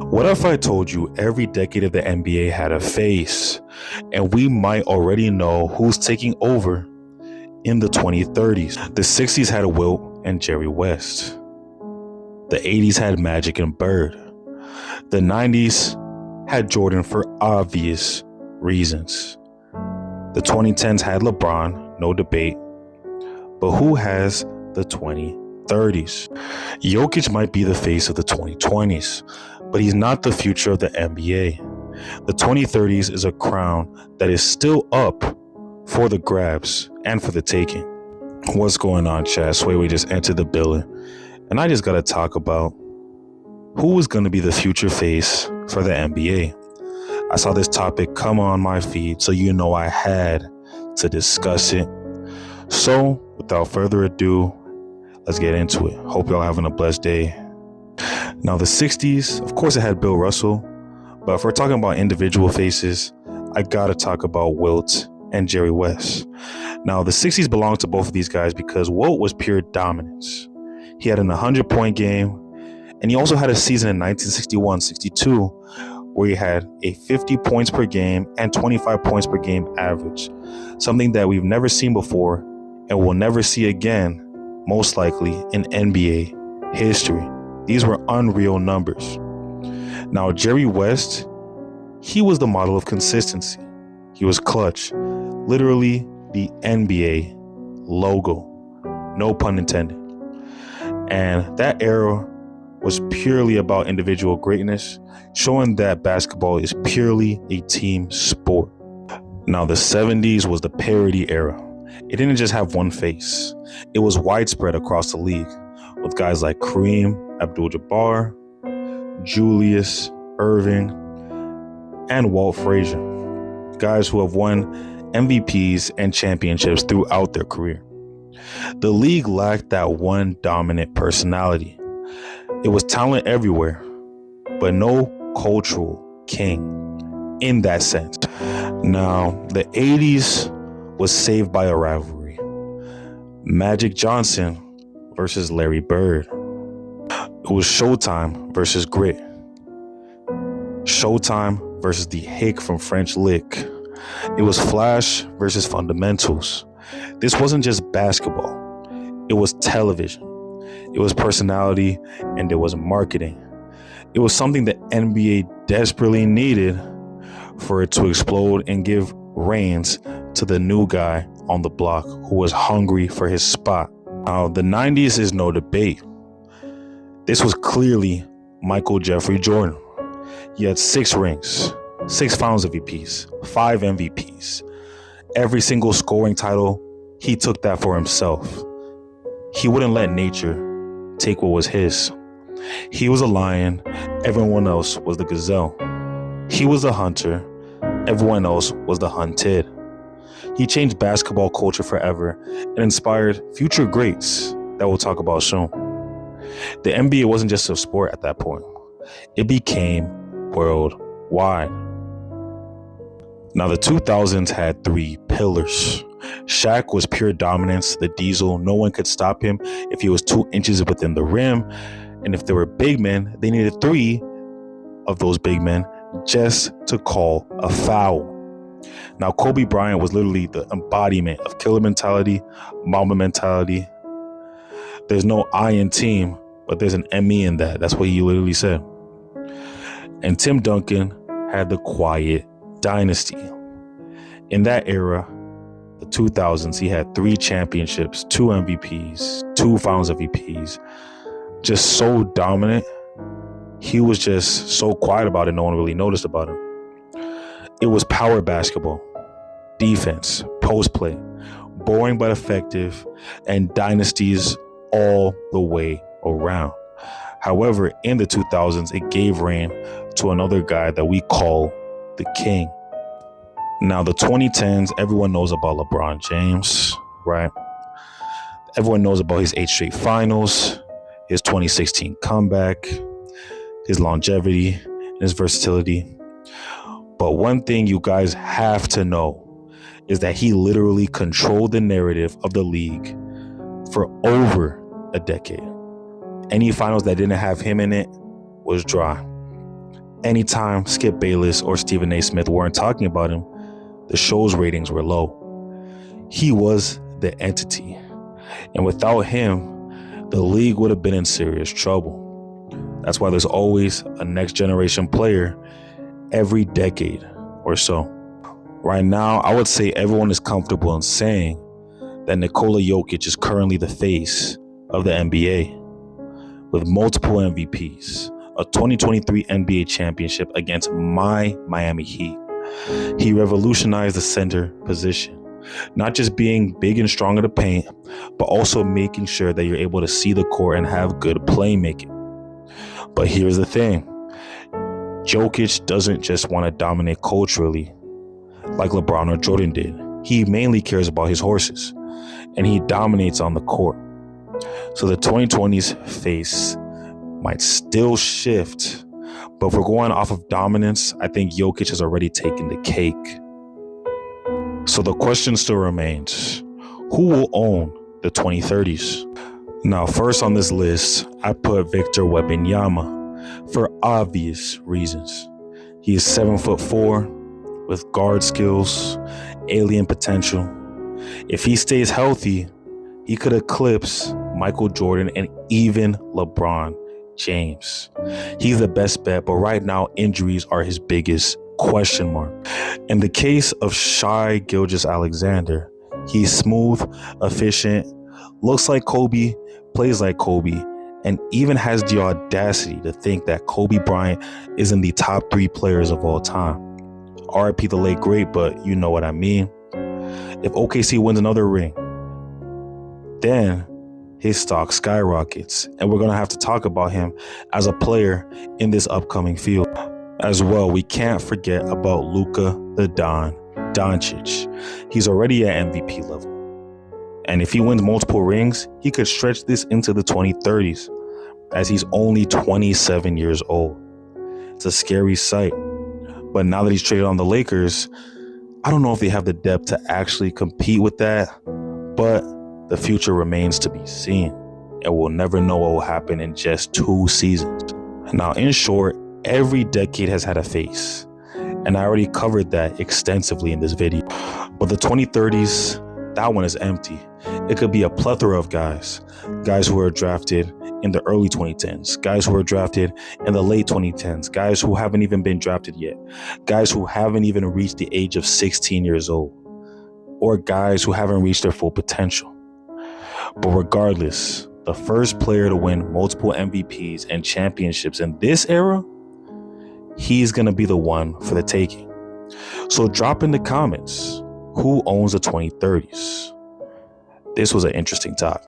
What if I told you every decade of the NBA had a face, and we might already know who's taking over in the 2030s? The 60s had Wilt and Jerry West. The 80s had Magic and Bird. The 90s had Jordan for obvious reasons. The 2010s had LeBron, no debate. But who has the 2030s? Jokic might be the face of the 2020s, but he's not the future of the NBA. The 2030s is a crown that is still up for the grabs and for the taking. What's going on, chat? Sway just entered the building, and I just got to talk about who is going to be the future face for the NBA. I saw this topic come on my feed, so you know I had to discuss it. So, without further ado, let's get into it. Hope y'all having a blessed day. Now, the 60s, of course, it had Bill Russell, but if we're talking about individual faces, I gotta talk about Wilt and Jerry West. Now, the 60s belonged to both of these guys because Wilt was pure dominance. He had an 100-point game, and he also had a season in 1961-62 where he had a 50 points per game and 25 points per game average, something that we've never seen before and will never see again, most likely in NBA history. These were unreal numbers. Now, Jerry West, he was the model of consistency. He was clutch, literally the NBA logo, no pun intended. And that era was purely about individual greatness, showing that basketball is purely a team sport. Now, the 70s was the parody era. It didn't just have one face. It was widespread across the league, with guys like Kareem Abdul-Jabbar, Julius Erving, and Walt Frazier, guys who have won MVPs and championships throughout their career. The league lacked that one dominant personality. It was talent everywhere, but no cultural king in that sense. Now, the 80s was saved by a rivalry. Magic Johnson versus Larry Bird. It was Showtime versus Grit. Showtime versus the Hick from French Lick. It was Flash versus Fundamentals. This wasn't just basketball. It was television. It was personality, and it was marketing. It was something that NBA desperately needed for it to explode and give reins to the new guy on the block who was hungry for his spot. Now, the 90s is no debate. This was clearly Michael Jeffrey Jordan. He had 6 rings, 6 Finals MVPs, 5 MVPs. Every single scoring title, he took that for himself. He wouldn't let nature take what was his. He was a lion, everyone else was the gazelle. He was a hunter, everyone else was the hunted. He changed basketball culture forever and inspired future greats that we'll talk about soon. The NBA wasn't just a sport at that point. It became worldwide. Now, the 2000s had 3 pillars. Shaq was pure dominance, the Diesel. No one could stop him if he was 2 inches within the rim. And if there were big men, they needed 3 of those big men just to call a foul. Now, Kobe Bryant was literally the embodiment of killer mentality, Mamba mentality. There's no I in team, but there's an ME in that. That's what he literally said. And Tim Duncan had the quiet dynasty. In that era, the 2000s, he had 3 championships, 2 MVPs, 2 Finals MVPs. Just so dominant. He was just so quiet about it, no one really noticed about him. It was power basketball, defense, post play, boring but effective, and dynasties all the way around. However, in the 2000s, it gave reign to another guy that we call the King. Now, the 2010s, everyone knows about LeBron James, right? Everyone knows about his 8 straight finals, his 2016 comeback, his longevity, and his versatility. But one thing you guys have to know is that he literally controlled the narrative of the league for over a decade. Any finals that didn't have him in it was dry. anytime Skip Bayless or Stephen A. Smith weren't talking about him, the show's ratings were low. He was the entity. And without him, the league would have been in serious trouble. That's why there's always a next generation player every decade or so. Right now, I would say everyone is comfortable in saying that Nikola Jokic is currently the face of the NBA with multiple MVPs, a 2023 NBA championship against my Miami Heat. He revolutionized the center position, not just being big and strong in the paint, but also making sure that you're able to see the court and have good playmaking. But here's the thing. Jokic doesn't just want to dominate culturally like LeBron or Jordan did. He mainly cares about his horses, and he dominates on the court. So the 2020s face might still shift, but if we're going off of dominance, I think Jokic has already taken the cake. So the question still remains, who will own the 2030s? Now, first on this list, I put Victor Wembanyama for obvious reasons. He is 7'4" with guard skills, alien potential. If he stays healthy, he could eclipse Michael Jordan and even LeBron James. He's the best bet, but right now injuries are his biggest question mark. In the case of Shai Gilgeous-Alexander, he's smooth, efficient, looks like Kobe, plays like Kobe, and even has the audacity to think that Kobe Bryant is in the top 3 players of all time. RIP the late great, but you know what I mean. If OKC wins another ring, then his stock skyrockets, and we're going to have to talk about him as a player in this upcoming field. As well, we can't forget about Luka the Don Doncic. He's already at MVP level. And if he wins multiple rings, he could stretch this into the 2030s, as he's only 27 years old. It's a scary sight. But now that he's traded on the Lakers, I don't know if they have the depth to actually compete with that, but the future remains to be seen, and we'll never know what will happen in just 2 seasons. Now, in short, every decade has had a face, and I already covered that extensively in this video. But the 2030s, that one is empty. It could be a plethora of guys who are drafted in the early 2010s, guys who were drafted in the late 2010s, guys who haven't even been drafted yet, guys who haven't even reached the age of 16 years old, or guys who haven't reached their full potential. But regardless, the first player to win multiple MVPs and championships in this era, he's going to be the one for the taking. So drop in the comments, who owns the 2030s? This was an interesting talk.